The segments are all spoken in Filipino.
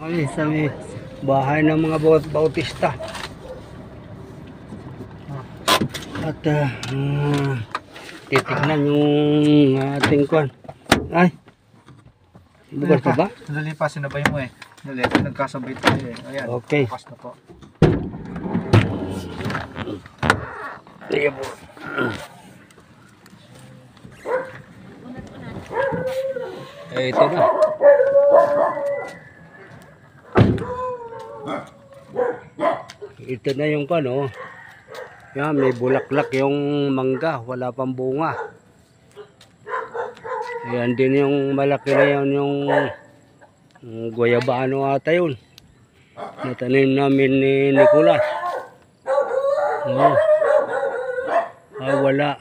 kami sa may bahay ng mga bautista. At titignan yung ating kwan. Ay, bukas pa ba? Nalipas, sinabay mo eh. Nagkasabay tayo eh. Ayan, okay. bukas na po. Sige po. Ito na. Ito na yung kano. Yan, may bulaklak yung mangga, wala pang bunga. Ayan din yung malaki na yan, yung guayabano ata yun. Natanim namin ni Nicolas. Oh. Wala.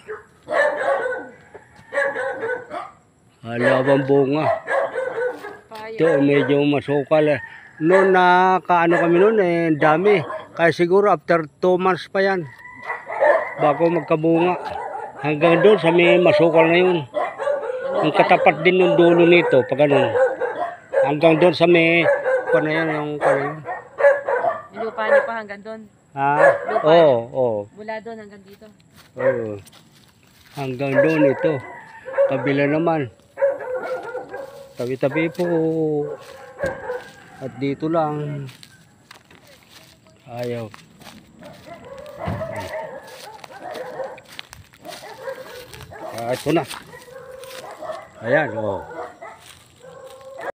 Wala pang bunga. Ito, medyo masukal. Noon kaano kami noon eh, dami. Kaya siguro after 2 months pa yan bago magkabunga. Hanggang doon sa may masukal na yun. Yung katapat din ng dulo nito, pag ganun. Hanggang doon sa may, ano yan, yung kano. Yung lupa niyo pa hanggang doon? Ha? Lupa Oo, oo. Mula doon hanggang dito? Oo. Hanggang doon ito. Kabila naman. Tabi-tabi po. At dito lang. Ayaw. Ito na. Ayan, oh.